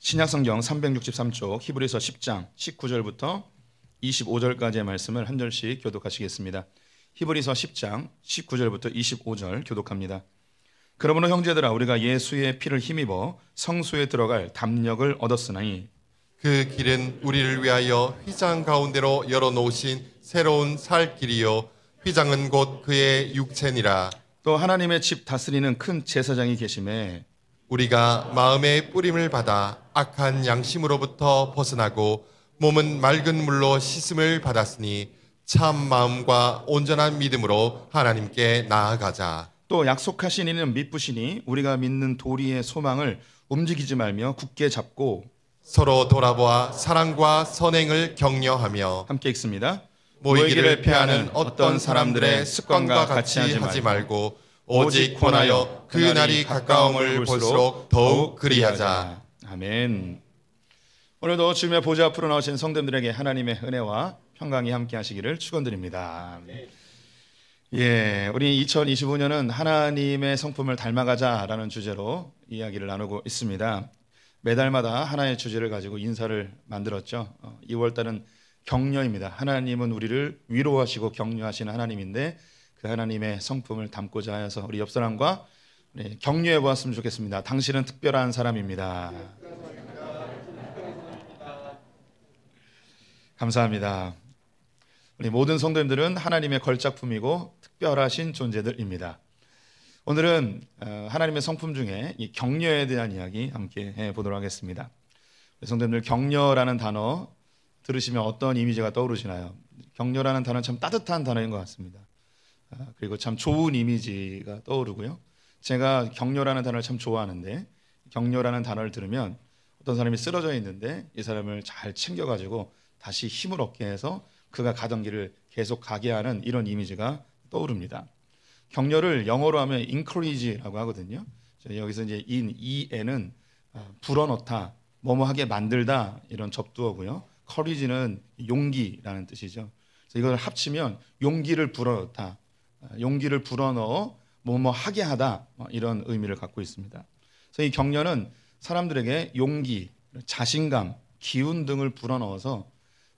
신약성경 363쪽 히브리서 10장 19절부터 25절까지의 말씀을 한 절씩 교독하시겠습니다. 히브리서 10장 19절부터 25절 교독합니다. 그러므로 형제들아 우리가 예수의 피를 힘입어 성소에 들어갈 담력을 얻었으나니 그 길은 우리를 위하여 휘장 가운데로 열어놓으신 새로운 살 길이요 휘장은 곧 그의 육체니라. 또 하나님의 집 다스리는 큰 제사장이 계심에 우리가 마음의 뿌림을 받아 악한 양심으로부터 벗어나고 몸은 맑은 물로 씻음을 받았으니 참 마음과 온전한 믿음으로 하나님께 나아가자. 또 약속하신 이는 믿으시니 우리가 믿는 도리의 소망을 움직이지 말며 굳게 잡고 서로 돌아보아 사랑과 선행을 격려하며 함께 읽습니다. 모이기를 패하는 어떤 사람들의 습관과 같이 하지 말고 오직 권하여 그 날이 가까움을 볼수록 더욱 그리하자. 아멘. 오늘도 주님의 보좌 앞으로 나오신 성도들에게 하나님의 은혜와 평강이 함께 하시기를 축원드립니다. 예, 우리 2025년은 하나님의 성품을 닮아가자라는 주제로 이야기를 나누고 있습니다. 매달마다 하나의 주제를 가지고 인사를 만들었죠. 2월달은 격려입니다. 하나님은 우리를 위로하시고 격려하시는 하나님인데 그 하나님의 성품을 담고자 하여서 우리 옆 사람과 격려해 보았으면 좋겠습니다. 당신은 특별한 사람입니다. 감사합니다. 우리 모든 성도님들은 하나님의 걸작품이고 특별하신 존재들입니다. 오늘은 하나님의 성품 중에 이 격려에 대한 이야기 함께 해보도록 하겠습니다. 성도님들, 격려라는 단어 들으시면 어떤 이미지가 떠오르시나요? 격려라는 단어는 참 따뜻한 단어인 것 같습니다. 그리고 참 좋은 이미지가 떠오르고요. 제가 격려라는 단어를 참 좋아하는데 격려라는 단어를 들으면 어떤 사람이 쓰러져 있는데 이 사람을 잘 챙겨가지고 다시 힘을 얻게 해서 그가 가던 길을 계속 가게 하는 이런 이미지가 떠오릅니다. 격려를 영어로 하면 encourage라고 하거든요. 여기서 이제 e는 불어넣다, 뭐뭐 하게 만들다 이런 접두어고요. courage는 용기라는 뜻이죠. 그래서 이걸 합치면 용기를 불어넣다, 용기를 불어넣어 뭐뭐 하게 하다 이런 의미를 갖고 있습니다. 그래서 이 격려는 사람들에게 용기, 자신감, 기운 등을 불어넣어서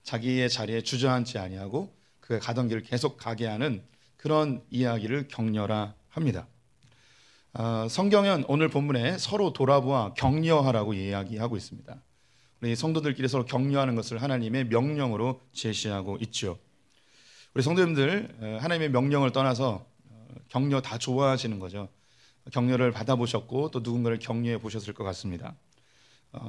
자기의 자리에 주저앉지 아니하고 그가 가던 길을 계속 가게 하는 그런 이야기를 격려라 합니다. 성경은 오늘 본문에 서로 돌아보아 격려하라고 이야기하고 있습니다. 우리 성도들끼리 서로 격려하는 것을 하나님의 명령으로 제시하고 있죠. 우리 성도님들 하나님의 명령을 떠나서 격려 다 좋아하시는 거죠. 격려를 받아보셨고 또 누군가를 격려해 보셨을 것 같습니다.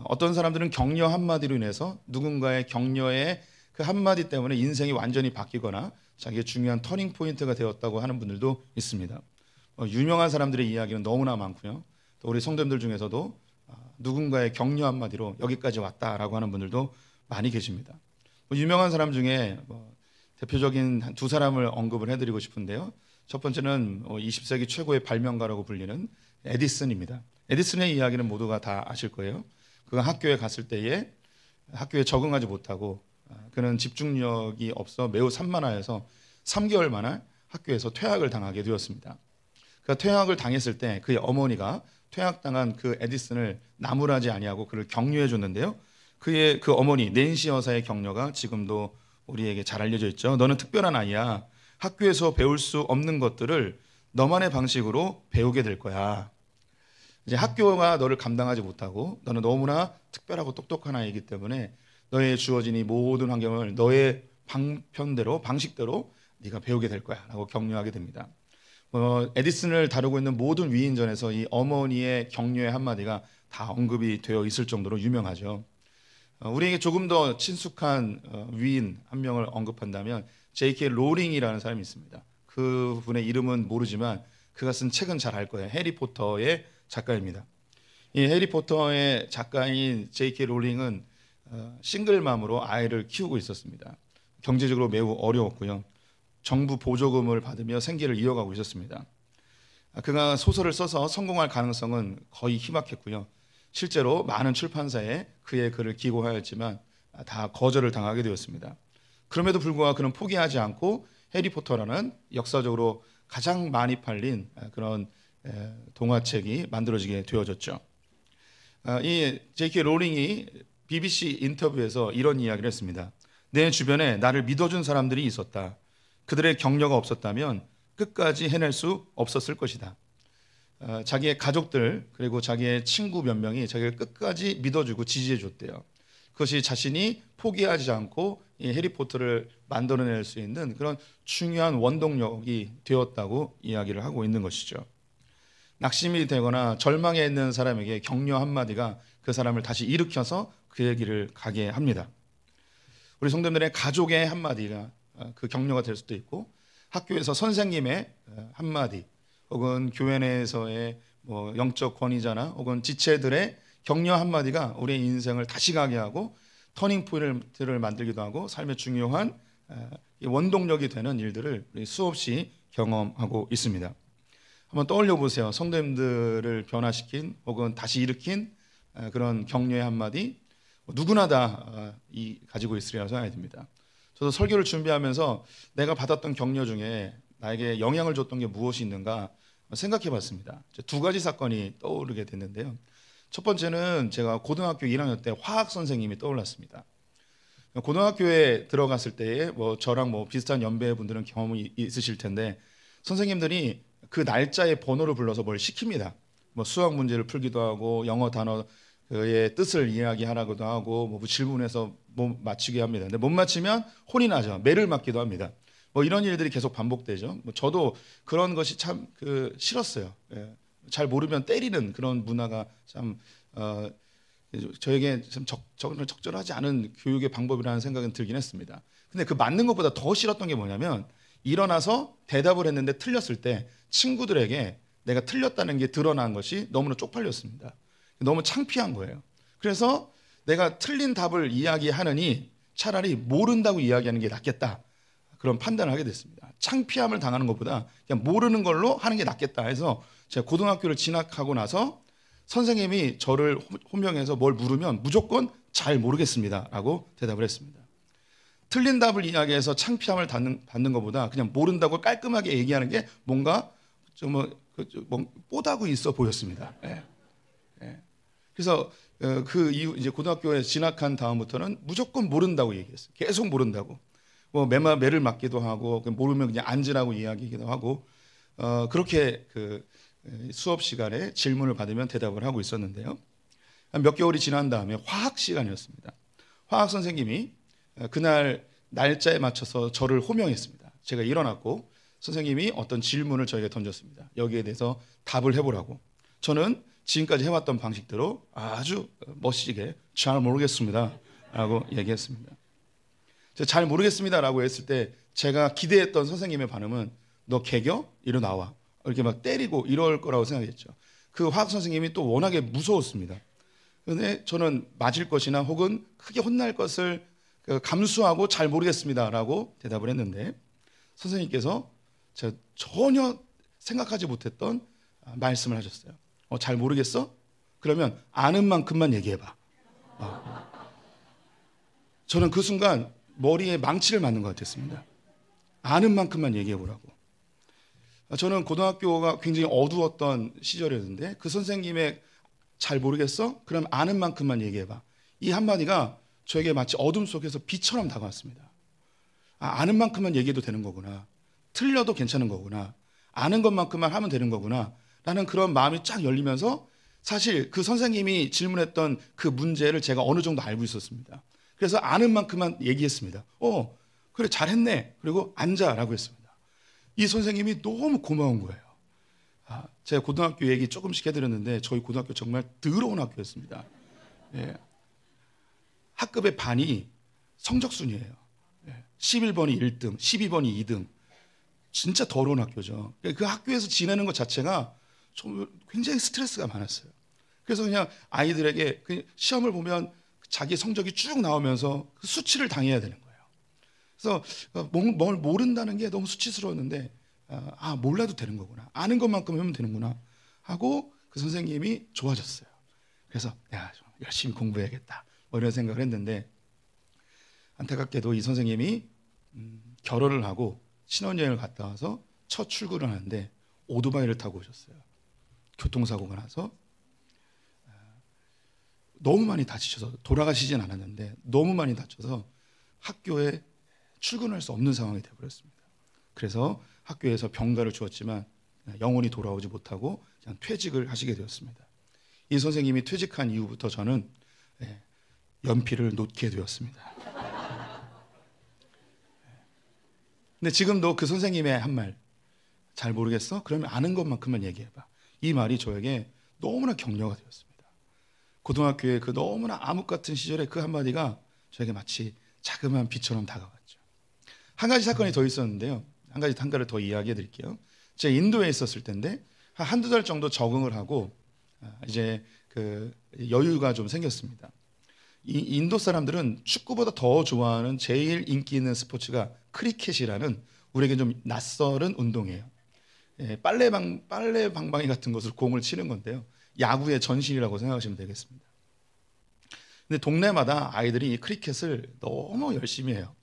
어떤 사람들은 격려 한마디로 인해서 누군가의 격려의 그 한마디 때문에 인생이 완전히 바뀌거나 자기의 중요한 터닝 포인트가 되었다고 하는 분들도 있습니다. 유명한 사람들의 이야기는 너무나 많고요. 또 우리 성도님들 중에서도 누군가의 격려 한마디로 여기까지 왔다라고 하는 분들도 많이 계십니다. 유명한 사람 중에 대표적인 두 사람을 언급을 해드리고 싶은데요. 첫 번째는 20세기 최고의 발명가라고 불리는 에디슨입니다. 에디슨의 이야기는 모두가 다 아실 거예요. 그가 학교에 갔을 때에 학교에 적응하지 못하고 그는 집중력이 없어 매우 산만하여서 3개월 만에 학교에서 퇴학을 당하게 되었습니다. 그가 퇴학을 당했을 때 그의 어머니가 퇴학당한 그 에디슨을 나무라지 아니하고 그를 격려해 줬는데요. 그의 그 어머니 낸시 여사의 격려가 지금도 우리에게 잘 알려져 있죠. 너는 특별한 아이야. 학교에서 배울 수 없는 것들을 너만의 방식으로 배우게 될 거야. 이제 학교가 너를 감당하지 못하고 너는 너무나 특별하고 똑똑한 아이이기 때문에 너의 주어진 이 모든 환경을 너의 방편대로 방식대로 네가 배우게 될 거야 라고 격려하게 됩니다. 에디슨을 다루고 있는 모든 위인전에서 이 어머니의 격려의 한마디가 다 언급이 되어 있을 정도로 유명하죠. 우리에게 조금 더 친숙한 위인 한 명을 언급한다면 J.K. 롤링이라는 사람이 있습니다. 그분의 이름은 모르지만 그가 쓴 책은 잘 알 거예요. 해리포터의 작가입니다. 이 해리포터의 작가인 J.K. 롤링은 싱글맘으로 아이를 키우고 있었습니다. 경제적으로 매우 어려웠고요. 정부 보조금을 받으며 생계를 이어가고 있었습니다. 그가 소설을 써서 성공할 가능성은 거의 희박했고요. 실제로 많은 출판사에 그의 글을 기고하였지만 다 거절을 당하게 되었습니다. 그럼에도 불구하고 그는 포기하지 않고 해리포터라는 역사적으로 가장 많이 팔린 그런 동화책이 만들어지게 되어졌죠. 이 J.K. 롤링이 BBC 인터뷰에서 이런 이야기를 했습니다. 내 주변에 나를 믿어준 사람들이 있었다. 그들의 격려가 없었다면 끝까지 해낼 수 없었을 것이다. 자기의 가족들 그리고 자기의 친구 몇 명이 자기를 끝까지 믿어주고 지지해줬대요. 그것이 자신이 포기하지 않고 이 해리포터를 만들어낼 수 있는 그런 중요한 원동력이 되었다고 이야기를 하고 있는 것이죠. 낙심이 되거나 절망해 있는 사람에게 격려 한마디가 그 사람을 다시 일으켜서 그의 길을 가게 합니다. 우리 성도님들의 가족의 한마디가 그 격려가 될 수도 있고, 학교에서 선생님의 한마디, 혹은 교회 내에서의 영적 권위자나 혹은 지체들의 격려 한마디가 우리의 인생을 다시 가게 하고 터닝 포인트를 만들기도 하고 삶의 중요한 원동력이 되는 일들을 수없이 경험하고 있습니다. 한번 떠올려 보세요. 성도님들을 변화시킨 혹은 다시 일으킨 그런 격려의 한마디, 누구나 다 가지고 있으리라 생각이 듭니다. 저도 설교를 준비하면서 내가 받았던 격려 중에 나에게 영향을 줬던 게 무엇이 있는가 생각해 봤습니다. 두 가지 사건이 떠오르게 됐는데요. 첫 번째는 제가 고등학교 1학년 때 화학 선생님이 떠올랐습니다. 고등학교에 들어갔을 때에 저랑 비슷한 연배 분들은 경험이 있으실 텐데, 선생님들이 그 날짜의 번호를 불러서 뭘 시킵니다. 수학 문제를 풀기도 하고 영어 단어의 뜻을 이야기하라고도 하고 질문해서 맞추게 합니다. 근데 못 맞히면 혼이 나죠. 매를 맞기도 합니다. 이런 일들이 계속 반복되죠. 저도 그런 것이 참 싫었어요. 예. 잘 모르면 때리는 그런 문화가 참 저에게 참 적절하지 않은 교육의 방법이라는 생각은 들긴 했습니다. 근데 그 맞는 것보다 더 싫었던 게 뭐냐면, 일어나서 대답을 했는데 틀렸을 때 친구들에게 내가 틀렸다는 게 드러난 것이 너무나 쪽팔렸습니다. 너무 창피한 거예요. 그래서 내가 틀린 답을 이야기하느니 차라리 모른다고 이야기하는 게 낫겠다, 그런 판단을 하게 됐습니다. 창피함을 당하는 것보다 그냥 모르는 걸로 하는 게 낫겠다 해서 제가 고등학교를 진학하고 나서 선생님이 저를 호명해서 뭘 물으면 무조건 잘 모르겠습니다 라고 대답을 했습니다. 틀린 답을 이야기해서 창피함을 받는 것보다 그냥 모른다고 깔끔하게 얘기하는 게 뭔가 좀 뽀다구 있어 보였습니다. 예. 예. 그래서 그 이후 이제 고등학교에 진학한 다음부터는 무조건 모른다고 얘기했어요. 계속 모른다고. 매를 맞기도 하고, 모르면 그냥 앉으라고 이야기하기도 하고, 그렇게 수업 시간에 질문을 받으면 대답을 하고 있었는데요. 몇 개월이 지난 다음에 화학 시간이었습니다. 화학 선생님이 그날 날짜에 맞춰서 저를 호명했습니다. 제가 일어났고 선생님이 어떤 질문을 저에게 던졌습니다. 여기에 대해서 답을 해보라고. 저는 지금까지 해왔던 방식대로 아주 멋지게 잘 모르겠습니다 라고 얘기했습니다. 잘 모르겠습니다라고 했을 때 제가 기대했던 선생님의 반응은 너 개겨? 이리 나와. 이렇게 막 때리고 이럴 거라고 생각했죠. 그 화학 선생님이 또 워낙에 무서웠습니다. 그런데 저는 맞을 것이나 혹은 크게 혼날 것을 감수하고 잘 모르겠습니다라고 대답을 했는데, 선생님께서 제가 전혀 생각하지 못했던 말씀을 하셨어요. 잘 모르겠어? 그러면 아는 만큼만 얘기해봐. 저는 그 순간 머리에 망치를 맞는 것 같았습니다. 아는 만큼만 얘기해보라고. 저는 고등학교가 굉장히 어두웠던 시절이었는데 그 선생님의 잘 모르겠어? 그럼 아는 만큼만 얘기해봐. 이 한마디가 저에게 마치 어둠 속에서 빛처럼 다가왔습니다. 아는 만큼만 얘기해도 되는 거구나. 틀려도 괜찮은 거구나. 아는 것만큼만 하면 되는 거구나. 라는 그런 마음이 쫙 열리면서 사실 그 선생님이 질문했던 그 문제를 제가 어느 정도 알고 있었습니다. 그래서 아는 만큼만 얘기했습니다. 그래 잘했네. 그리고 앉아라고 했습니다. 이 선생님이 너무 고마운 거예요. 제가 고등학교 얘기 조금씩 해드렸는데 저희 고등학교 정말 더러운 학교였습니다. 예. 학급의 반이 성적순이에요. 11번이 1등, 12번이 2등. 진짜 더러운 학교죠. 그 학교에서 지내는 것 자체가 좀 굉장히 스트레스가 많았어요. 그래서 그냥 아이들에게 시험을 보면 자기 성적이 쭉 나오면서 그 수치를 당해야 되는 거예요. 그래서 뭘 모른다는 게 너무 수치스러웠는데 몰라도 되는 거구나. 아는 것만큼 하면 되는구나 하고 그 선생님이 좋아졌어요. 그래서 열심히 공부해야겠다 이런 생각을 했는데, 안타깝게도 이 선생님이 결혼을 하고 신혼여행을 갔다 와서 첫 출근을 하는데 오토바이를 타고 오셨어요. 교통사고가 나서 너무 많이 다치셔서 돌아가시진 않았는데 너무 많이 다쳐서 학교에 출근할 수 없는 상황이 되어버렸습니다. 그래서 학교에서 병가를 주었지만 영원히 돌아오지 못하고 그냥 퇴직을 하시게 되었습니다. 이 선생님이 퇴직한 이후부터 저는 연필을 놓게 되었습니다. 근데 지금도 그 선생님의 한 말, 잘 모르겠어? 그러면 아는 것만큼만 얘기해봐. 이 말이 저에게 너무나 격려가 되었습니다. 고등학교의 그 너무나 암흑 같은 시절의 그 한마디가 저에게 마치 자그마한 빛처럼 다가왔죠. 한 가지 사건이 더 있었는데요. 한 가지를 더 이야기해 드릴게요. 제가 인도에 있었을 때인데 한두 달 정도 적응을 하고 이제 그 여유가 좀 생겼습니다. 이 인도 사람들은 축구보다 더 좋아하는 제일 인기 있는 스포츠가 크리켓이라는 우리에게 좀 낯설은 운동이에요. 빨래 방망이 같은 것으로 공을 치는 건데요. 야구의 전신이라고 생각하시면 되겠습니다. 근데 동네마다 아이들이 이 크리켓을 너무 열심히 해요.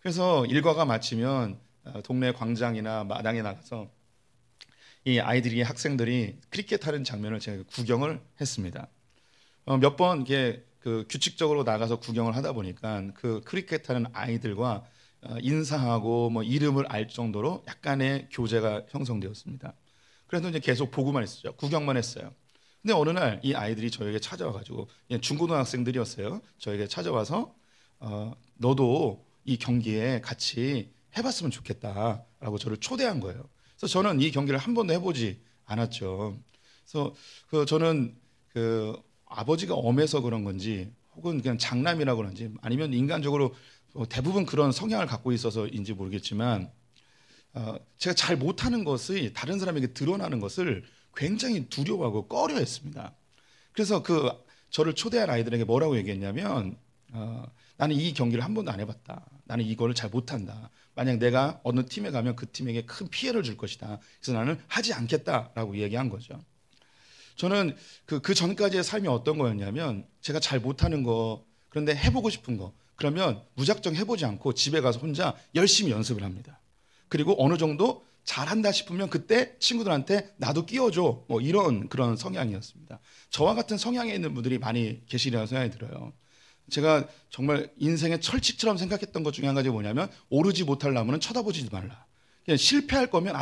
그래서 일과가 마치면 동네 광장이나 마당에 나가서 이 아이들이 학생들이 크리켓 하는 장면을 제가 구경을 했습니다. 몇 번 이게 그 규칙적으로 나가서 구경을 하다 보니까 그 크리켓 하는 아이들과 인사하고 뭐 이름을 알 정도로 약간의 교제가 형성되었습니다. 그래서 이제 계속 보고만 했었죠. 구경만 했어요. 근데 어느 날 이 아이들이 저에게 찾아와가지고 중고등학생들이었어요. 저에게 찾아와서 너도 이 경기에 같이 해봤으면 좋겠다라고 저를 초대한 거예요. 그래서 저는 이 경기를 한 번도 해보지 않았죠. 그래서 저는 그 아버지가 엄해서 그런 건지 혹은 그냥 장남이라 그런지 아니면 인간적으로 대부분 그런 성향을 갖고 있어서인지 모르겠지만 제가 잘 못하는 것이 다른 사람에게 드러나는 것을 굉장히 두려워하고 꺼려했습니다. 그래서 그 저를 초대한 아이들에게 뭐라고 얘기했냐면 나는 이 경기를 한 번도 안 해봤다. 나는 이거를 잘 못한다. 만약 내가 어느 팀에 가면 그 팀에게 큰 피해를 줄 것이다. 그래서 나는 하지 않겠다라고 얘기한 거죠. 저는 그 전까지의 삶이 어떤 거였냐면 제가 잘 못하는 거 그런데 해보고 싶은 거 그러면 무작정 해보지 않고 집에 가서 혼자 열심히 연습을 합니다. 그리고 어느 정도 잘한다 싶으면 그때 친구들한테 나도 끼워줘 뭐 이런 그런 성향이었습니다. 저와 같은 성향에 있는 분들이 많이 계시리라는 생각이 들어요. 제가 정말 인생의 철칙처럼 생각했던 것 중에 한 가지가 뭐냐면 오르지 못할 나무는 쳐다보지 말라. 그냥 실패할 거면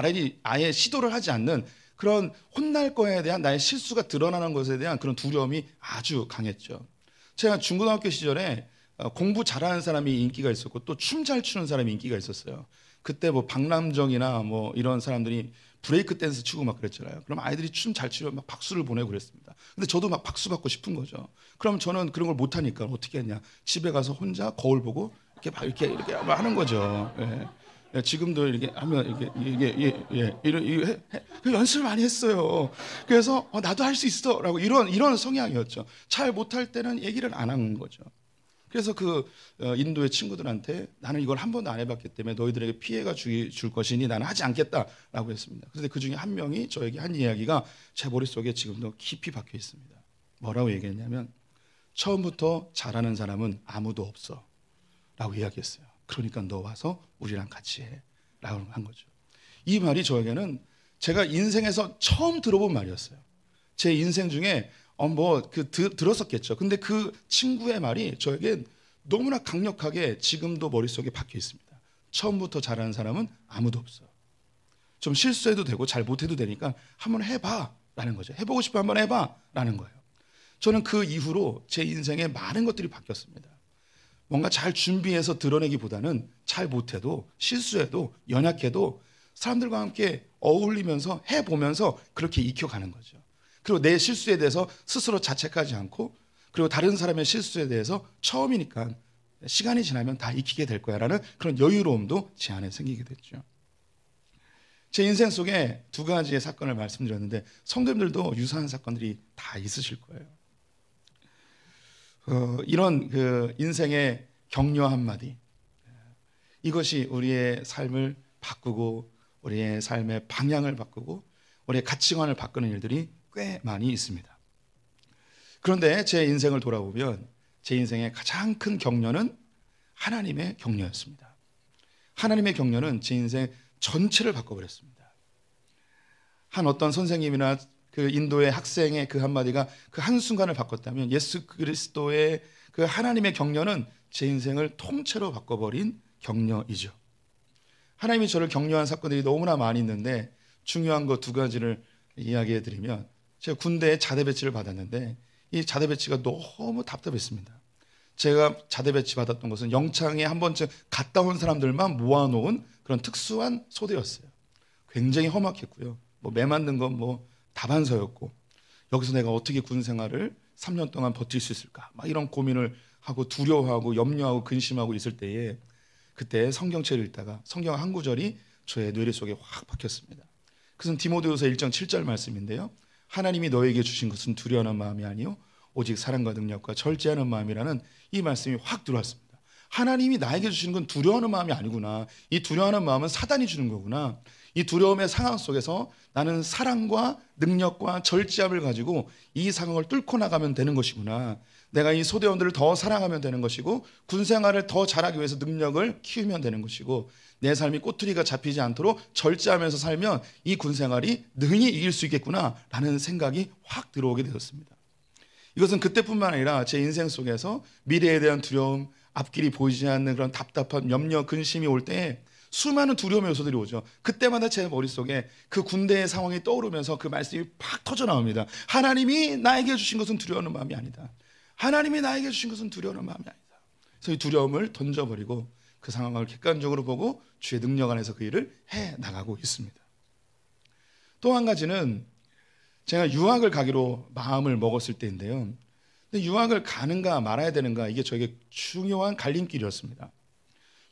아예 시도를 하지 않는 그런 혼날 거에 대한 나의 실수가 드러나는 것에 대한 그런 두려움이 아주 강했죠. 제가 중고등학교 시절에 공부 잘하는 사람이 인기가 있었고 또 춤 잘 추는 사람이 인기가 있었어요. 그때 뭐 박남정이나 뭐 이런 사람들이 브레이크 댄스 추고 막 그랬잖아요. 그럼 아이들이 춤 잘 추면 막 박수를 보내고 그랬습니다. 근데 저도 막 박수 받고 싶은 거죠. 그럼 저는 그런 걸 못 하니까 어떻게 했냐? 집에 가서 혼자 거울 보고 이렇게 막 이렇게 하는 거죠. 예, 지금도 이렇게 하면 이게 연습을 많이 했어요. 그래서 나도 할 수 있어라고 이런 성향이었죠. 잘 못할 때는 얘기를 안 한 거죠. 그래서 인도의 친구들한테 나는 이걸 한 번도 안 해봤기 때문에 너희들에게 피해가 줄 것이니 나는 하지 않겠다라고 했습니다. 그런데 그 중에 한 명이 저에게 한 이야기가 제 머릿속에 지금도 깊이 박혀 있습니다. 뭐라고 얘기했냐면 처음부터 잘하는 사람은 아무도 없어 라고 이야기했어요. 그러니까 너 와서 우리랑 같이 해 라고 한 거죠. 이 말이 저에게는 제가 인생에서 처음 들어본 말이었어요. 제 인생 중에 들었었겠죠. 근데 그 친구의 말이 저에게 너무나 강력하게 지금도 머릿속에 박혀 있습니다. 처음부터 잘하는 사람은 아무도 없어. 좀 실수해도 되고 잘 못해도 되니까 한번 해봐 라는 거죠. 해보고 싶어 한번 해봐 라는 거예요. 저는 그 이후로 제 인생에 많은 것들이 바뀌었습니다. 뭔가 잘 준비해서 드러내기보다는 잘 못해도 실수해도 연약해도 사람들과 함께 어울리면서 해보면서 그렇게 익혀가는 거죠. 그리고 내 실수에 대해서 스스로 자책하지 않고 그리고 다른 사람의 실수에 대해서 처음이니까 시간이 지나면 다 익히게 될 거야 라는 그런 여유로움도 제 안에 생기게 됐죠. 제 인생 속에 두 가지의 사건을 말씀드렸는데 성도님들도 유사한 사건들이 다 있으실 거예요. 이런 인생의 격려 한마디 이것이 우리의 삶을 바꾸고 우리의 삶의 방향을 바꾸고 우리의 가치관을 바꾸는 일들이 꽤 많이 있습니다. 그런데 제 인생을 돌아보면 제 인생의 가장 큰 격려는 하나님의 격려였습니다. 하나님의 격려는 제 인생 전체를 바꿔버렸습니다. 한 어떤 선생님이나 그 인도의 학생의 그 한마디가 그 한순간을 바꿨다면 예수 그리스도의 그 하나님의 격려는 제 인생을 통째로 바꿔버린 격려이죠. 하나님이 저를 격려한 사건들이 너무나 많이 있는데 중요한 거 두 가지를 이야기해 드리면, 제가 군대에 자대 배치를 받았는데 이 자대 배치가 너무 답답했습니다. 제가 자대 배치 받았던 것은 영창에 한 번쯤 갔다 온 사람들만 모아놓은 그런 특수한 소대였어요. 굉장히 험악했고요. 매 만든 건 다반서였고, 여기서 내가 어떻게 군 생활을 3년 동안 버틸 수 있을까, 막 이런 고민을 하고 두려워하고 염려하고 근심하고 있을 때에 그때 성경책을 읽다가 성경 한 구절이 저의 뇌리 속에 확 박혔습니다. 그것은 디모데후서 1장 7절 말씀인데요. 하나님이 너에게 주신 것은 두려워하는 마음이 아니요 오직 사랑과 능력과 절제하는 마음이라는 이 말씀이 확 들어왔습니다. 하나님이 나에게 주시는 건 두려워하는 마음이 아니구나. 이 두려워하는 마음은 사단이 주는 거구나. 이 두려움의 상황 속에서 나는 사랑과 능력과 절제함을 가지고 이 상황을 뚫고 나가면 되는 것이구나. 내가 이 소대원들을 더 사랑하면 되는 것이고, 군생활을 더 잘하기 위해서 능력을 키우면 되는 것이고, 내 삶이 꼬투리가 잡히지 않도록 절제하면서 살면 이 군생활이 능히 이길 수 있겠구나 라는 생각이 확 들어오게 되었습니다. 이것은 그때뿐만 아니라 제 인생 속에서 미래에 대한 두려움, 앞길이 보이지 않는 그런 답답한 염려, 근심이 올 때 수많은 두려움의 요소들이 오죠. 그때마다 제 머릿속에 그 군대의 상황이 떠오르면서 그 말씀이 팍 터져 나옵니다. 하나님이 나에게 주신 것은 두려워하는 마음이 아니다. 하나님이 나에게 주신 것은 두려워하는 마음이 아니다. 그래서 이 두려움을 던져버리고 그 상황을 객관적으로 보고 주의 능력 안에서 그 일을 해나가고 있습니다. 또 한 가지는 제가 유학을 가기로 마음을 먹었을 때인데요. 근데 유학을 가는가 말아야 되는가, 이게 저에게 중요한 갈림길이었습니다.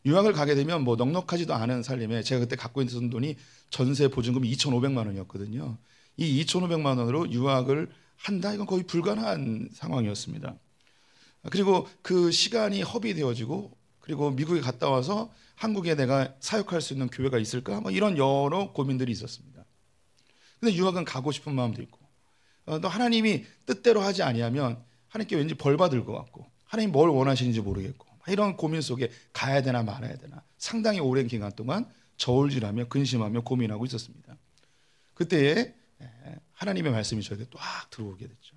유학을 가게 되면 넉넉하지도 않은 살림에, 제가 그때 갖고 있는 돈이 전세 보증금이 2,500만 원이었거든요. 이 2,500만 원으로 유학을 한다, 이건 거의 불가능한 상황이었습니다. 그리고 그 시간이 허비되어지고, 그리고 미국에 갔다 와서 한국에 내가 사역할 수 있는 교회가 있을까, 이런 여러 고민들이 있었습니다. 근데 유학은 가고 싶은 마음도 있고, 또 하나님이 뜻대로 하지 아니하면 하나님께 왠지 벌 받을 것 같고, 하나님 뭘 원하시는지 모르겠고, 이런 고민 속에 가야 되나 말아야 되나 상당히 오랜 기간 동안 저울질하며 근심하며 고민하고 있었습니다. 그때에 하나님의 말씀이 저에게 딱 들어오게 됐죠.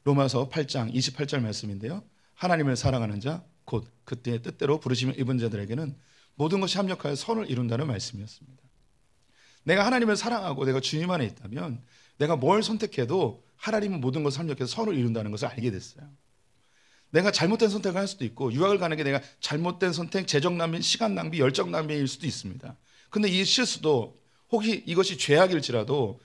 로마서 8장 28절 말씀인데요. 하나님을 사랑하는 자 곧 그때의 뜻대로 부르심을 입은 자들에게는 모든 것이 합력하여 선을 이룬다는 말씀이었습니다. 내가 하나님을 사랑하고 내가 주님 안에 있다면 내가 뭘 선택해도 하나님은 모든 것을 합력해서 선을 이룬다는 것을 알게 됐어요. 내가 잘못된 선택을 할 수도 있고, 유학을 가는 게 내가 잘못된 선택, 재정 낭비, 시간 낭비, 열정 낭비일 수도 있습니다. 근데 이 실수도 혹시 이것이 죄악일지라도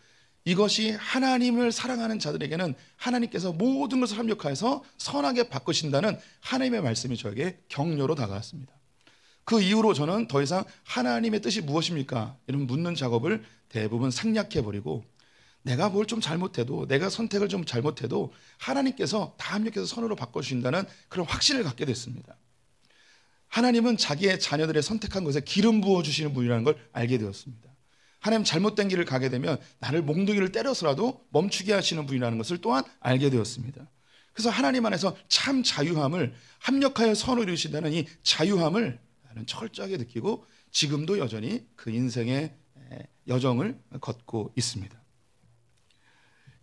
이것이 하나님을 사랑하는 자들에게는 하나님께서 모든 것을 합력하여서 선하게 바꾸신다는 하나님의 말씀이 저에게 격려로 다가왔습니다. 그 이후로 저는 더 이상 하나님의 뜻이 무엇입니까? 이런 묻는 작업을 대부분 생략해버리고, 내가 뭘 좀 잘못해도, 내가 선택을 좀 잘못해도 하나님께서 다 합력해서 선으로 바꿔주신다는 그런 확신을 갖게 됐습니다. 하나님은 자기의 자녀들의 선택한 것에 기름 부어주시는 분이라는 걸 알게 되었습니다. 하나님 잘못된 길을 가게 되면 나를 몽둥이를 때려서라도 멈추게 하시는 분이라는 것을 또한 알게 되었습니다. 그래서 하나님 안에서 참 자유함을, 합력하여 선을 이루신다는 이 자유함을 나는 철저하게 느끼고 지금도 여전히 그 인생의 여정을 걷고 있습니다.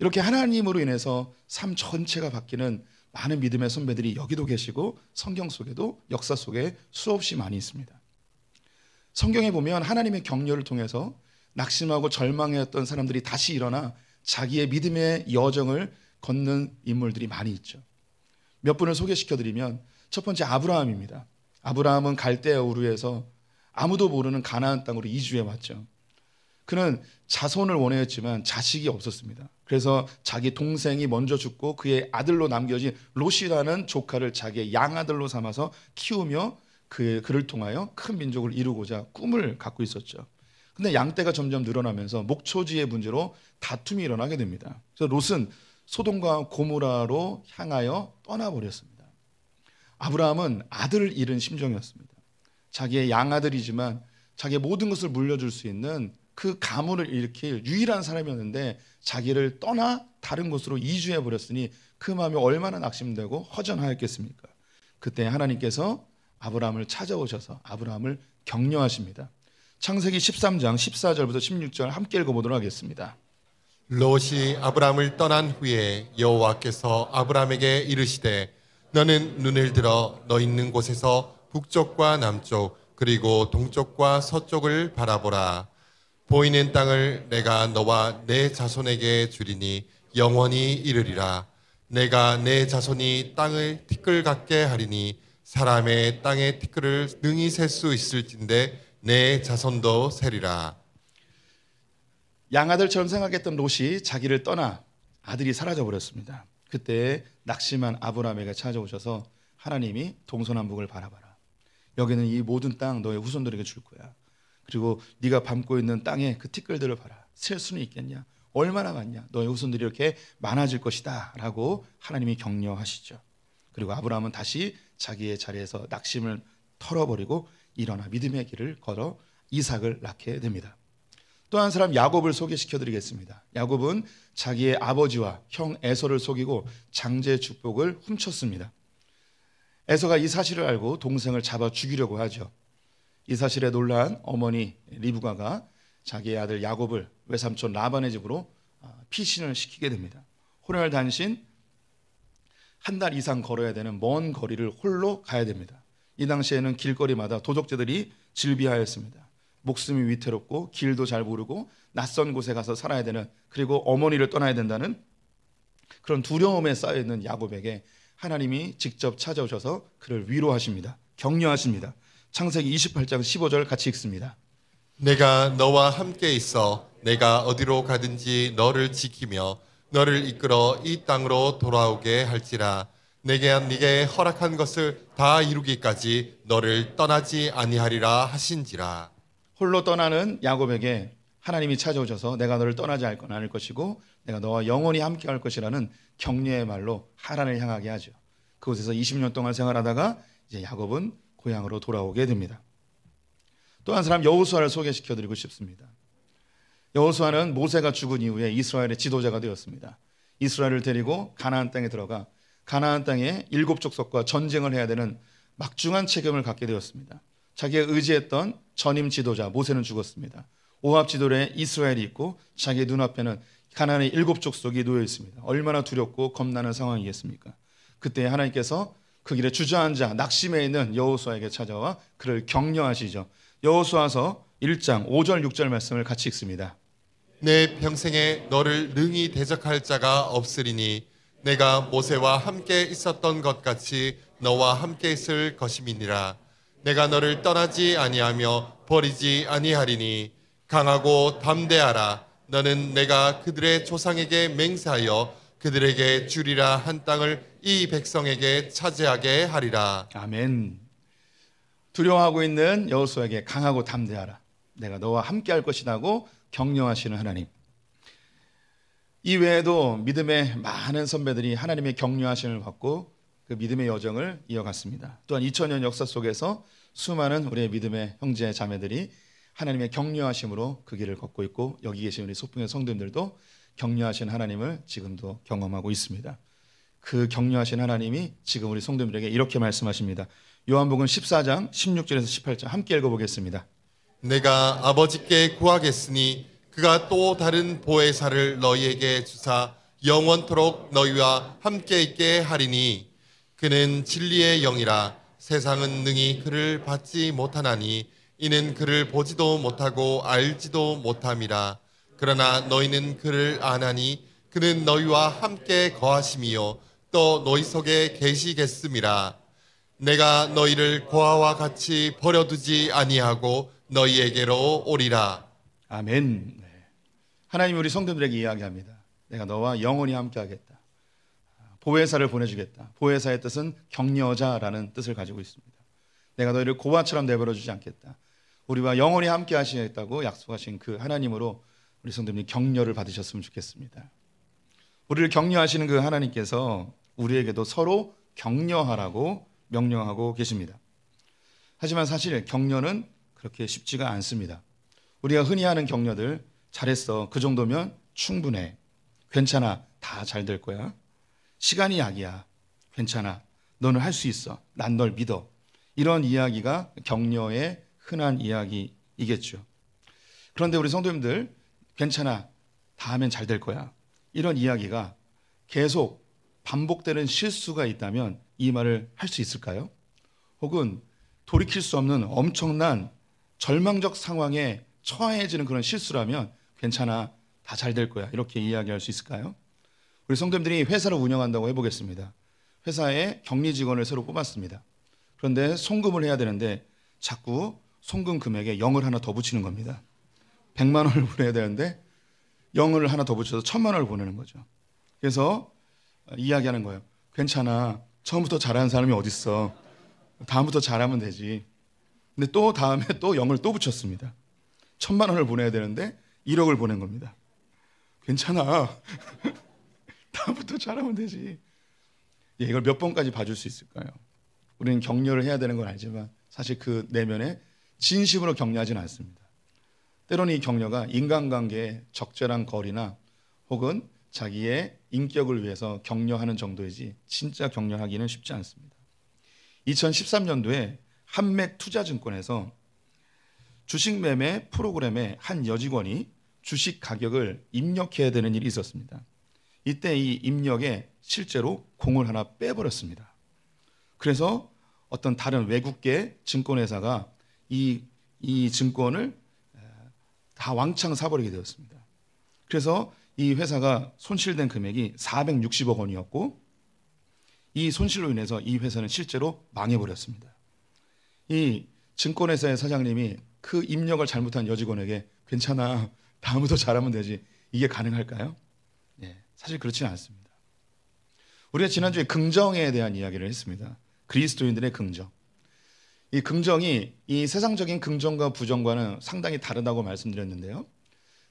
이렇게 하나님으로 인해서 삶 전체가 바뀌는 많은 믿음의 선배들이 여기도 계시고 성경 속에도 역사 속에 수없이 많이 있습니다. 성경에 보면 하나님의 격려를 통해서 낙심하고 절망했던 사람들이 다시 일어나 자기의 믿음의 여정을 걷는 인물들이 많이 있죠. 몇 분을 소개시켜드리면, 첫 번째 아브라함입니다. 아브라함은 갈대아 우르에서 아무도 모르는 가나안 땅으로 이주해 왔죠. 그는 자손을 원했지만 자식이 없었습니다. 그래서 자기 동생이 먼저 죽고 그의 아들로 남겨진 롯이라는 조카를 자기의 양아들로 삼아서 키우며 그를 통하여 큰 민족을 이루고자 꿈을 갖고 있었죠. 근데 양떼가 점점 늘어나면서 목초지의 문제로 다툼이 일어나게 됩니다. 그래서 롯은 소돔과 고모라로 향하여 떠나버렸습니다. 아브라함은 아들을 잃은 심정이었습니다. 자기의 양아들이지만 자기의 모든 것을 물려줄 수 있는 그 가문을 일으킬 유일한 사람이었는데 자기를 떠나 다른 곳으로 이주해버렸으니 그 마음이 얼마나 낙심되고 허전하였겠습니까? 그때 하나님께서 아브라함을 찾아오셔서 아브라함을 격려하십니다. 창세기 13장 14절부터 16절 함께 읽어보도록 하겠습니다. 롯이 아브람을 떠난 후에 여호와께서 아브람에게 이르시되 너는 눈을 들어 너 있는 곳에서 북쪽과 남쪽 그리고 동쪽과 서쪽을 바라보라. 보이는 땅을 내가 너와 내 자손에게 주리니 영원히 이르리라. 내가 내 자손이 땅을 티끌 같게 하리니 사람의 땅의 티끌을 능히 셀 수 있을진데 내 자손도 세리라. 양아들처럼 생각했던 롯이 자기를 떠나 아들이 사라져 버렸습니다. 그때 낙심한 아브라함에게 찾아오셔서 하나님이 동서남북을 바라봐라. 여기는 이 모든 땅 너의 후손들에게 줄 거야. 그리고 네가 밟고 있는 땅에 그 티끌들을 봐라. 셀 수는 있겠냐? 얼마나 많냐? 너의 후손들이 이렇게 많아질 것이다 라고 하나님이 격려하시죠. 그리고 아브라함은 다시 자기의 자리에서 낙심을 털어버리고 일어나 믿음의 길을 걸어 이삭을 낳게 됩니다. 또 한 사람 야곱을 소개시켜드리겠습니다. 야곱은 자기의 아버지와 형 에서를 속이고 장제 축복을 훔쳤습니다. 에서가 이 사실을 알고 동생을 잡아 죽이려고 하죠. 이 사실에 놀란 어머니 리브가가 자기의 아들 야곱을 외삼촌 라반의 집으로 피신을 시키게 됩니다. 호련을 단신 한 달 이상 걸어야 되는 먼 거리를 홀로 가야 됩니다. 이 당시에는 길거리마다 도적질들이 질비하였습니다. 목숨이 위태롭고 길도 잘 모르고 낯선 곳에 가서 살아야 되는, 그리고 어머니를 떠나야 된다는 그런 두려움에 쌓여있는 야곱에게 하나님이 직접 찾아오셔서 그를 위로하십니다. 격려하십니다. 창세기 28장 15절 같이 읽습니다. 내가 너와 함께 있어 내가 어디로 가든지 너를 지키며 너를 이끌어 이 땅으로 돌아오게 할지라. 내게 네게 허락한 것을 다 이루기까지 너를 떠나지 아니하리라 하신지라. 홀로 떠나는 야곱에게 하나님이 찾아오셔서 내가 너를 떠나지 않을 것이고 내가 너와 영원히 함께 할 것이라는 격려의 말로 하란을 향하게 하죠. 그곳에서 20년 동안 생활하다가 이제 야곱은 고향으로 돌아오게 됩니다. 또 한 사람 여호수아를 소개시켜드리고 싶습니다. 여호수아는 모세가 죽은 이후에 이스라엘의 지도자가 되었습니다. 이스라엘을 데리고 가나안 땅에 들어가 가나안 땅에 7족속과 전쟁을 해야 되는 막중한 책임을 갖게 되었습니다. 자기가 의지했던 전임 지도자 모세는 죽었습니다. 오합 지도에 이스라엘이 있고 자기 눈앞에는 가나안의 7족속이 놓여 있습니다. 얼마나 두렵고 겁나는 상황이겠습니까? 그때 하나님께서 그 길에 주저앉아 낙심해 있는 여호수아에게 찾아와 그를 격려하시죠. 여호수아서 1장 5절 6절 말씀을 같이 읽습니다. 내 평생에 너를 능히 대적할 자가 없으리니 내가 모세와 함께 있었던 것 같이 너와 함께 있을 것임이니라. 내가 너를 떠나지 아니하며 버리지 아니하리니 강하고 담대하라. 너는 내가 그들의 조상에게 맹세하여 그들에게 주리라 한 땅을 이 백성에게 차지하게 하리라. 아멘. 두려워하고 있는 여호수아에게 강하고 담대하라. 내가 너와 함께 할 것이라고 격려하시는 하나님. 이 외에도 믿음의 많은 선배들이 하나님의 격려하심을 받고 그 믿음의 여정을 이어갔습니다. 또한 2000년 역사 속에서 수많은 우리의 믿음의 형제 자매들이 하나님의 격려하심으로 그 길을 걷고 있고 여기 계신 우리 소풍의 성도님들도 격려하신 하나님을 지금도 경험하고 있습니다. 그 격려하신 하나님이 지금 우리 성도님들에게 이렇게 말씀하십니다. 요한복음 14장 16절에서 18절 함께 읽어보겠습니다. 내가 아버지께 구하겠으니 그가 또 다른 보혜사를 너희에게 주사 영원토록 너희와 함께 있게 하리니 그는 진리의 영이라. 세상은 능히 그를 받지 못하나니 이는 그를 보지도 못하고 알지도 못함이라. 그러나 너희는 그를 아나니 그는 너희와 함께 거하심이요 또 너희 속에 계시겠음이라. 내가 너희를 고아와 같이 버려두지 아니하고 너희에게로 오리라. 아멘. 하나님 우리 성도들에게 이야기합니다. 내가 너와 영원히 함께하겠다. 보혜사를 보내주겠다. 보혜사의 뜻은 격려자라는 뜻을 가지고 있습니다. 내가 너희를 고아처럼 내버려주지 않겠다. 우리와 영원히 함께 하시겠다고 약속하신 그 하나님으로 우리 성도님이 격려를 받으셨으면 좋겠습니다. 우리를 격려하시는 그 하나님께서 우리에게도 서로 격려하라고 명령하고 계십니다. 하지만 사실 격려는 그렇게 쉽지가 않습니다. 우리가 흔히 하는 격려들, 잘했어, 그 정도면 충분해, 괜찮아, 다 잘 될 거야, 시간이 약이야, 괜찮아, 너는 할 수 있어, 난 널 믿어, 이런 이야기가 격려의 흔한 이야기이겠죠. 그런데 우리 성도님들, 괜찮아, 다음엔 잘 될 거야. 이런 이야기가 계속 반복되는 실수가 있다면 이 말을 할 수 있을까요? 혹은 돌이킬 수 없는 엄청난 절망적 상황에 처해지는 그런 실수라면 괜찮아, 다 잘 될 거야, 이렇게 이야기할 수 있을까요? 우리 성도님들이 회사를 운영한다고 해보겠습니다. 회사에 격리 직원을 새로 뽑았습니다. 그런데 송금을 해야 되는데 자꾸 송금 금액에 0을 하나 더 붙이는 겁니다. 100만 원을 보내야 되는데 0을 하나 더 붙여서 1000만 원을 보내는 거죠. 그래서 이야기하는 거예요. 괜찮아, 처음부터 잘하는 사람이 어딨어. 다음부터 잘하면 되지. 근데 또 다음에 또 0을 또 붙였습니다. 1000만 원을 보내야 되는데 1억을 보낸 겁니다. 괜찮아. 다음부터 잘하면 되지. 예, 이걸 몇 번까지 봐줄 수 있을까요? 우리는 격려를 해야 되는 건 알지만 사실 그 내면에 진심으로 격려하지는 않습니다. 때로는 이 격려가 인간관계의 적절한 거리나 혹은 자기의 인격을 위해서 격려하는 정도이지 진짜 격려하기는 쉽지 않습니다. 2013년도에 한맥투자증권에서 주식 매매 프로그램에 한 여직원이 주식 가격을 입력해야 되는 일이 있었습니다. 이때 이 입력에 실제로 공을 하나 빼버렸습니다. 그래서 어떤 다른 외국계 증권회사가 이 증권을 다 왕창 사버리게 되었습니다. 그래서 이 회사가 손실된 금액이 460억 원이었고 이 손실로 인해서 이 회사는 실제로 망해버렸습니다. 이 증권회사의 사장님이 그 입력을 잘못한 여직원에게 괜찮아, 다음부터 잘하면 되지, 이게 가능할까요? 네, 사실 그렇지는 않습니다. 우리가 지난주에 긍정에 대한 이야기를 했습니다. 그리스도인들의 긍정. 이 긍정이 이 세상적인 긍정과 부정과는 상당히 다르다고 말씀드렸는데요.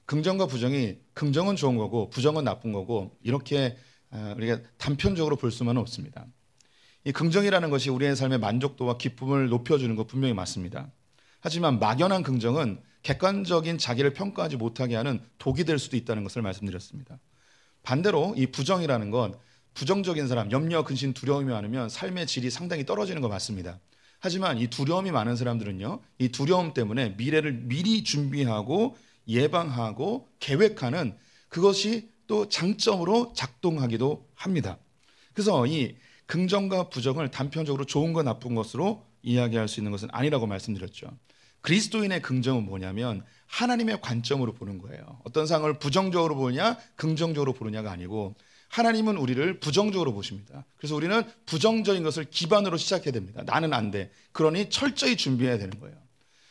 긍정과 부정이, 긍정은 좋은 거고 부정은 나쁜 거고 이렇게 우리가 단편적으로 볼 수만은 없습니다. 이 긍정이라는 것이 우리의 삶의 만족도와 기쁨을 높여주는 것 분명히 맞습니다. 하지만 막연한 긍정은 객관적인 자기를 평가하지 못하게 하는 독이 될 수도 있다는 것을 말씀드렸습니다. 반대로 이 부정이라는 건 부정적인 사람, 염려, 근심, 두려움이 많으면 삶의 질이 상당히 떨어지는 거 맞습니다. 하지만 이 두려움이 많은 사람들은요, 이 두려움 때문에 미래를 미리 준비하고 예방하고 계획하는 그것이 또 장점으로 작동하기도 합니다. 그래서 이 긍정과 부정을 단편적으로 좋은 것 나쁜 것으로 이야기할 수 있는 것은 아니라고 말씀드렸죠. 그리스도인의 긍정은 뭐냐면 하나님의 관점으로 보는 거예요. 어떤 상황을 부정적으로 보느냐 긍정적으로 보느냐가 아니고 하나님은 우리를 부정적으로 보십니다. 그래서 우리는 부정적인 것을 기반으로 시작해야 됩니다. 나는 안 돼. 그러니 철저히 준비해야 되는 거예요.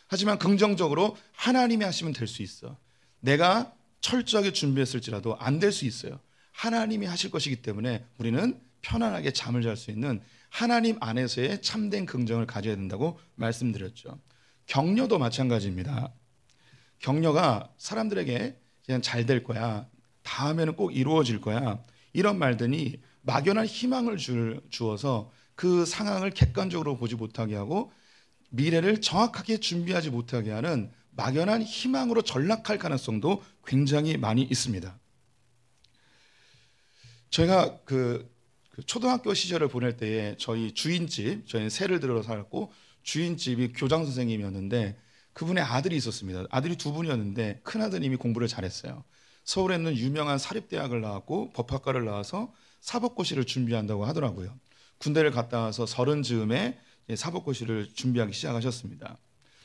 하지만 긍정적으로 하나님이 하시면 될 수 있어. 내가 철저하게 준비했을지라도 안 될 수 있어요. 하나님이 하실 것이기 때문에 우리는 편안하게 잠을 잘 수 있는 하나님 안에서의 참된 긍정을 가져야 된다고 말씀드렸죠. 격려도 마찬가지입니다. 격려가 사람들에게 그냥 잘 될 거야, 다음에는 꼭 이루어질 거야, 이런 말들이 막연한 희망을 주어서 그 상황을 객관적으로 보지 못하게 하고 미래를 정확하게 준비하지 못하게 하는 막연한 희망으로 전락할 가능성도 굉장히 많이 있습니다. 저희가 그 초등학교 시절을 보낼 때에 저희 주인집, 저희는 세를 들어 살았고 주인집이 교장 선생님이었는데 그분의 아들이 있었습니다. 아들이 두 분이었는데 큰아드님이 공부를 잘했어요. 서울에 있는 유명한 사립대학을 나왔고 법학과를 나와서 사법고시를 준비한다고 하더라고요. 군대를 갔다 와서 30 즈음에 사법고시를 준비하기 시작하셨습니다.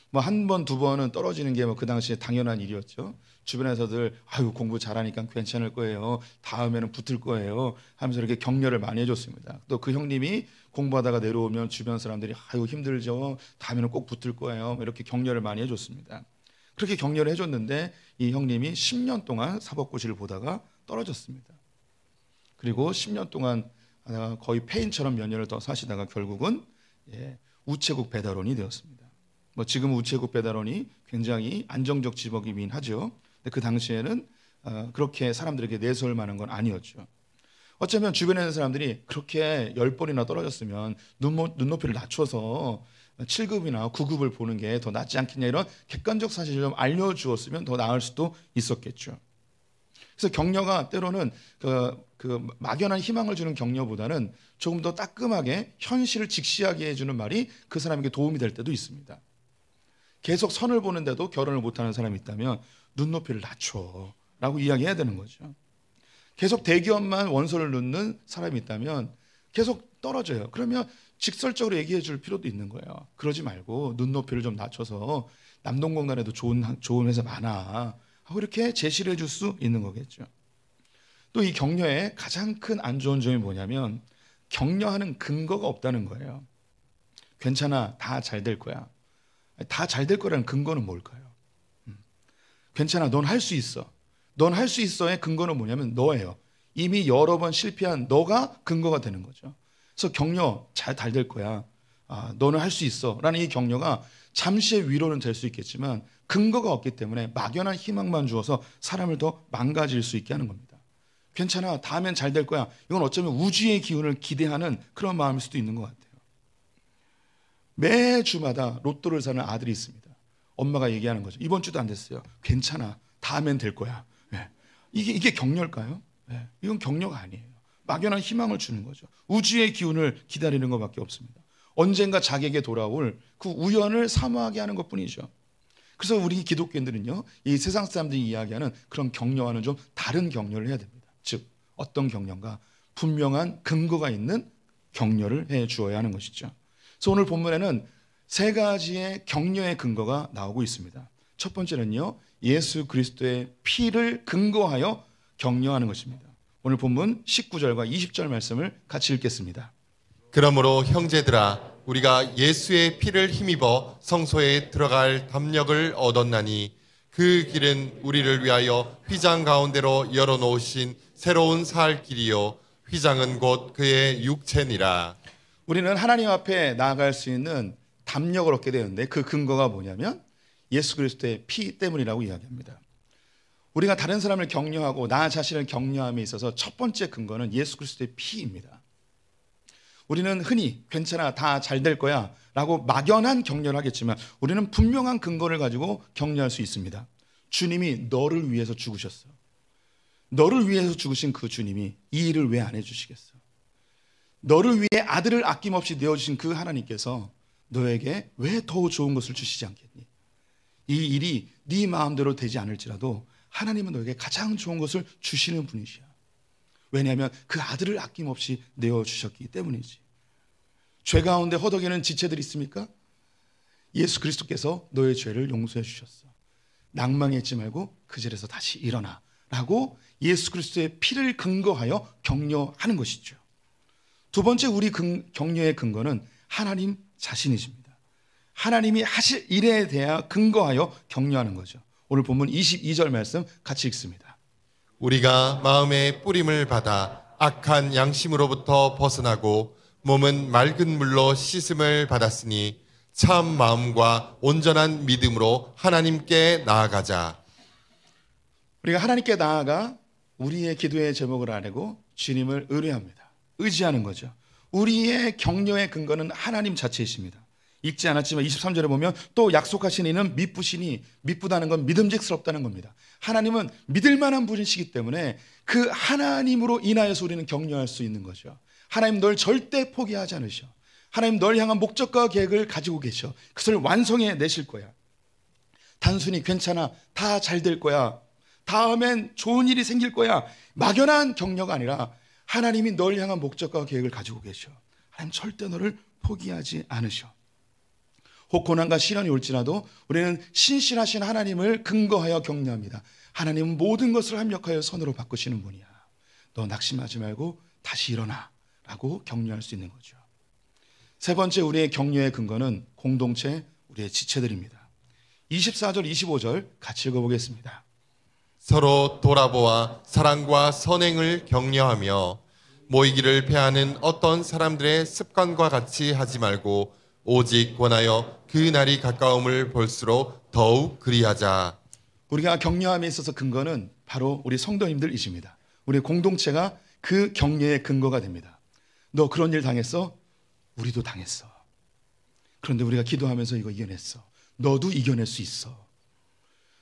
뭐 한 번, 두 번은 떨어지는 게 뭐 그 당시에 당연한 일이었죠. 주변에서들 아유 공부 잘하니까 괜찮을 거예요, 다음에는 붙을 거예요 하면서 이렇게 격려를 많이 해줬습니다. 또 그 형님이 공부하다가 내려오면 주변 사람들이 아유 힘들죠, 다음에는 꼭 붙을 거예요, 이렇게 격려를 많이 해줬습니다. 그렇게 격려를 해줬는데 이 형님이 10년 동안 사법고시를 보다가 떨어졌습니다. 그리고 10년 동안 거의 폐인처럼 몇 년을 더 사시다가 결국은 우체국 배달원이 되었습니다. 뭐 지금 우체국 배달원이 굉장히 안정적 직업이긴 하죠. 근데 그 당시에는 그렇게 사람들에게 내세울 만한 건 아니었죠. 어쩌면 주변에 있는 사람들이 그렇게 10번이나 떨어졌으면 눈높이를 낮춰서 7급이나 9급을 보는 게 더 낫지 않겠냐, 이런 객관적 사실을 좀 알려주었으면 더 나을 수도 있었겠죠. 그래서 격려가 때로는 그 막연한 희망을 주는 격려보다는 조금 더 따끔하게 현실을 직시하게 해주는 말이 그 사람에게 도움이 될 때도 있습니다. 계속 선을 보는데도 결혼을 못하는 사람이 있다면 눈높이를 낮춰. 라고 이야기해야 되는 거죠. 계속 대기업만 원소를 넣는 사람이 있다면 계속 떨어져요. 그러면 직설적으로 얘기해 줄 필요도 있는 거예요. 그러지 말고 눈높이를 좀 낮춰서 남동공단에도 좋은 회사 많아 하고 이렇게 제시를 해줄 수 있는 거겠죠. 또 이 격려의 가장 큰 안 좋은 점이 뭐냐면 격려하는 근거가 없다는 거예요. 괜찮아, 다 잘 될 거야. 다 잘 될 거라는 근거는 뭘까요? 괜찮아, 넌 할 수 있어. 넌 할 수 있어의 근거는 뭐냐면 너예요. 이미 여러 번 실패한 너가 근거가 되는 거죠. 그래서 격려 잘 될 거야. 너는 할 수 있어. 라는 이 격려가 잠시의 위로는 될 수 있겠지만 근거가 없기 때문에 막연한 희망만 주어서 사람을 더 망가질 수 있게 하는 겁니다. 괜찮아, 다음엔 잘 될 거야. 이건 어쩌면 우주의 기운을 기대하는 그런 마음일 수도 있는 것 같아요. 매주마다 로또를 사는 아들이 있습니다. 엄마가 얘기하는 거죠. 이번 주도 안 됐어요. 괜찮아, 다음엔 될 거야. 네. 이게 격려일까요? 네. 이건 격려가 아니에요. 막연한 희망을 주는 거죠. 우주의 기운을 기다리는 것밖에 없습니다. 언젠가 자기에게 돌아올 그 우연을 사모하게 하는 것뿐이죠. 그래서 우리 기독교인들은요, 이 세상 사람들이 이야기하는 그런 격려와는 좀 다른 격려를 해야 됩니다. 즉 어떤 격려인가? 분명한 근거가 있는 격려를 해 주어야 하는 것이죠. 그래서 오늘 본문에는 세 가지의 격려의 근거가 나오고 있습니다. 첫 번째는요, 예수 그리스도의 피를 근거하여 격려하는 것입니다. 오늘 본문 19절과 20절 말씀을 같이 읽겠습니다. 그러므로 형제들아 우리가 예수의 피를 힘입어 성소에 들어갈 담력을 얻었나니 그 길은 우리를 위하여 휘장 가운데로 열어놓으신 새로운 살 길이요 휘장은 곧 그의 육체니라. 우리는 하나님 앞에 나아갈 수 있는 담력을 얻게 되는데 그 근거가 뭐냐면 예수 그리스도의 피 때문이라고 이야기합니다. 우리가 다른 사람을 격려하고 나 자신을 격려함에 있어서 첫 번째 근거는 예수 그리스도의 피입니다. 우리는 흔히 괜찮아, 다 잘 될 거야 라고 막연한 격려를 하겠지만 우리는 분명한 근거를 가지고 격려할 수 있습니다. 주님이 너를 위해서 죽으셨어. 너를 위해서 죽으신 그 주님이 이 일을 왜 안 해주시겠어? 너를 위해 아들을 아낌없이 내어주신 그 하나님께서 너에게 왜 더 좋은 것을 주시지 않겠니? 이 일이 네 마음대로 되지 않을지라도 하나님은 너에게 가장 좋은 것을 주시는 분이시야. 왜냐하면 그 아들을 아낌없이 내어주셨기 때문이지. 죄 가운데 허덕이는 지체들이 있습니까? 예수 그리스도께서 너의 죄를 용서해 주셨어. 낭망했지 말고 그 자리에서 다시 일어나 라고 예수 그리스도의 피를 근거하여 격려하는 것이죠. 두 번째 우리 격려의 근거는 하나님 자신이십니다. 하나님이 하실 일에 대해 근거하여 격려하는 거죠. 오늘 본문 22절 말씀 같이 읽습니다. 우리가 마음의 뿌림을 받아 악한 양심으로부터 벗어나고 몸은 맑은 물로 씻음을 받았으니 참 마음과 온전한 믿음으로 하나님께 나아가자. 우리가 하나님께 나아가 우리의 기도의 제목을 아뢰고 주님을 의뢰합니다. 의지하는 거죠. 우리의 격려의 근거는 하나님 자체이십니다. 읽지 않았지만 23절에 보면 또 약속하신 이는 미쁘시니, 미쁘다는 건 믿음직스럽다는 겁니다. 하나님은 믿을 만한 분이시기 때문에 그 하나님으로 인하여서 우리는 격려할 수 있는 거죠. 하나님 널 절대 포기하지 않으셔. 하나님 널 향한 목적과 계획을 가지고 계셔. 그것을 완성해 내실 거야. 단순히 괜찮아, 다 잘 될 거야, 다음엔 좋은 일이 생길 거야, 막연한 격려가 아니라 하나님이 널 향한 목적과 계획을 가지고 계셔. 하나님 절대 너를 포기하지 않으셔. 혹 고난과 시련이 올지라도 우리는 신실하신 하나님을 근거하여 격려합니다. 하나님은 모든 것을 합력하여 선으로 바꾸시는 분이야. 너 낙심하지 말고 다시 일어나 라고 격려할 수 있는 거죠. 세 번째 우리의 격려의 근거는 공동체, 우리의 지체들입니다. 24절 25절 같이 읽어보겠습니다. 서로 돌아보아 사랑과 선행을 격려하며 모이기를 패하는 어떤 사람들의 습관과 같이 하지 말고 오직 원하여 그 날이 가까움을 볼수록 더욱 그리하자. 우리가 격려함에 있어서 근거는 바로 우리 성도님들이십니다. 우리 공동체가 그 격려의 근거가 됩니다. 너 그런 일 당했어? 우리도 당했어. 그런데 우리가 기도하면서 이거 이겨냈어. 너도 이겨낼 수 있어.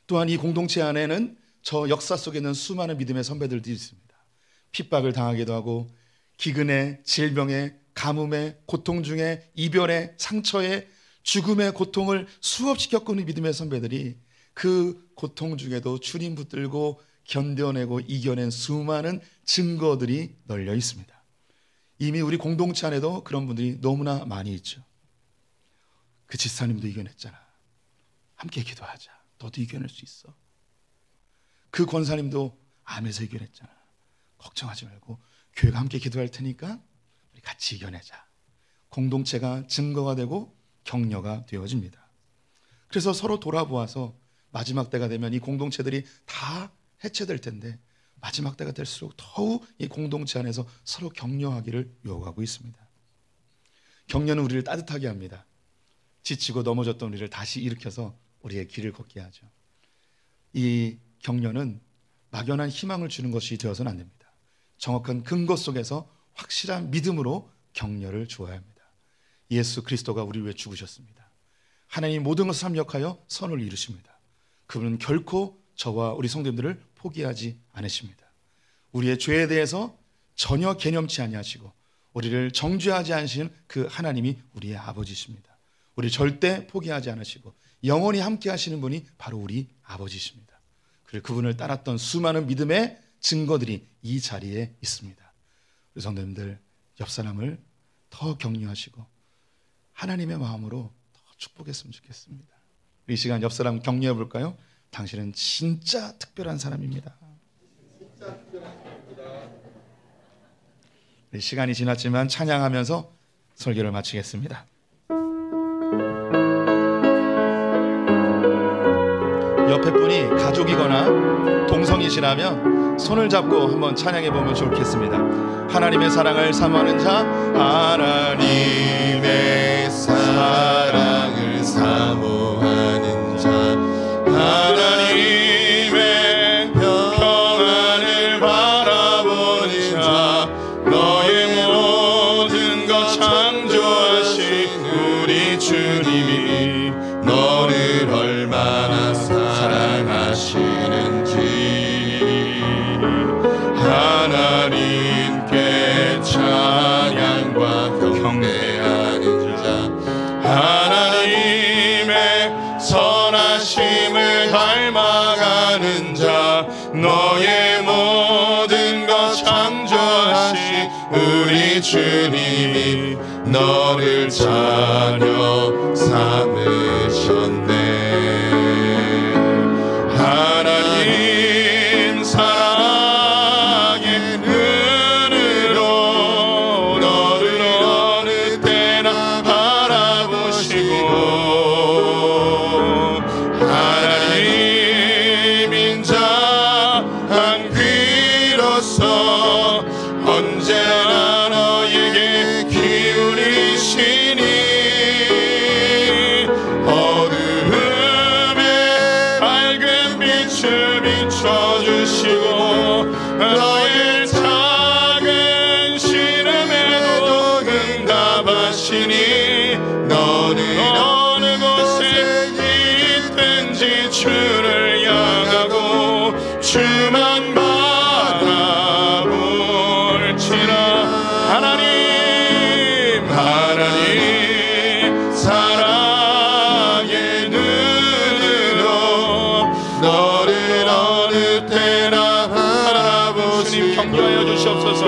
또한 이 공동체 안에는 저 역사 속에 있는 수많은 믿음의 선배들도 있습니다. 핍박을 당하기도 하고 기근에, 질병에, 가뭄에, 고통 중에, 이별에, 상처에, 죽음의 고통을 수없이 겪은 믿음의 선배들이 그 고통 중에도 주님 붙들고 견뎌내고 이겨낸 수많은 증거들이 널려 있습니다. 이미 우리 공동체 안에도 그런 분들이 너무나 많이 있죠. 그 집사님도 이겨냈잖아. 함께 기도하자. 너도 이겨낼 수 있어. 그 권사님도 암에서 이겨냈잖아. 걱정하지 말고 교회가 함께 기도할 테니까 우리 같이 이겨내자. 공동체가 증거가 되고 격려가 되어집니다. 그래서 서로 돌아보아서 마지막 때가 되면 이 공동체들이 다 해체될 텐데 마지막 때가 될수록 더욱 이 공동체 안에서 서로 격려하기를 요구하고 있습니다. 격려는 우리를 따뜻하게 합니다. 지치고 넘어졌던 우리를 다시 일으켜서 우리의 길을 걷게 하죠. 이 격려는 막연한 희망을 주는 것이 되어서는 안 됩니다. 정확한 근거 속에서 확실한 믿음으로 격려를 주어야 합니다. 예수 그리스도가 우리를 위해 죽으셨습니다. 하나님이 모든 것을 합력하여 선을 이루십니다. 그분은 결코 저와 우리 성도님들을 포기하지 않으십니다. 우리의 죄에 대해서 전혀 개념치 아니하시고 우리를 정죄하지 않으시는 그 하나님이 우리의 아버지십니다. 우리 절대 포기하지 않으시고 영원히 함께 하시는 분이 바로 우리 아버지십니다. 그리고 그분을 따랐던 수많은 믿음의 증거들이 이 자리에 있습니다. 우리 성도님들 옆 사람을 더 격려하시고 하나님의 마음으로 더 축복했으면 좋겠습니다. 이 시간 옆 사람 격려해 볼까요? 당신은 진짜 특별한 사람입니다. 시간이 지났지만 찬양하면서 설교를 마치겠습니다. 옆에 분이 가족이거나 동성이시라면 손을 잡고 한번 찬양해 보면 좋겠습니다. 하나님의 사랑을 사모하는 자, 하나님의 사랑을 사모하는 자, 하나님의 평안을 바라보는 자, 너의 모든 것 창조하신 우리 주님이 너를 얼마나 사랑하시는지 하나님께 찬양과 경배하는 자, 하나님의 선하심을 닮아가는 자, 너의 모든 것 창조하신 우리 주님이 너를 자녀 삼으셨네. 하나님 사랑의 눈으로 너를 어느 때나 바라보시고 하나님 인자 한 귀로서 언제나 너에게 기울이시니 어두움에 밝은 빛을 비춰주시고 너의 작은 신음에도 응답하시니 너는 어느 곳에 있든지 주를 향하고 주만 바라볼지라. 하나님 사랑의 눈으로 너를 어느 때나 바라보시니 격려하여 주시옵소서.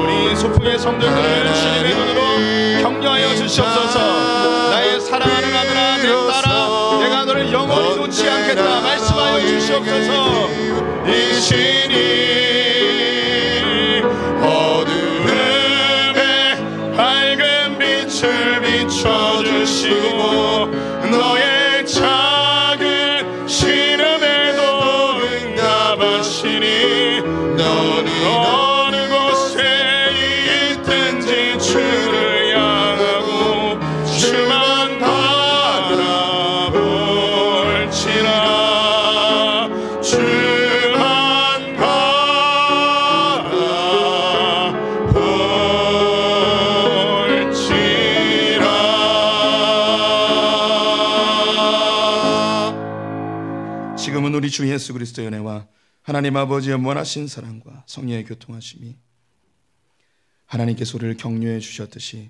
우리 소풍의 성도들을 주님의 눈으로 격려하여 주시옵소서. 나의 사랑하는 아들아, 내 딸아, 내가 너를 영원히 놓지 않겠다 말씀하여 주시옵소서. 이 신이 비춰주시고 너의 작은 신음에도 응답하시니 너는 어느 곳에 있든지 주를 향하고 주만 바라볼지라. 주만 지금은 우리 주 예수 그리스도의 은혜와 하나님 아버지의 무한하신 사랑과 성령의 교통하심이 하나님께서 우리를 격려해 주셨듯이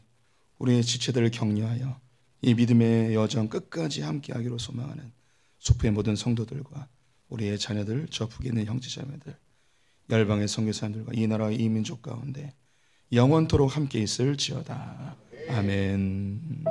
우리의 지체들을 격려하여 이 믿음의 여정 끝까지 함께하기로 소망하는 소프의 모든 성도들과 우리의 자녀들, 저 북에 있는 형제자매들, 열방의 선교사님들과 이 나라의 이 민족 가운데 영원토록 함께 있을지어다. 아멘.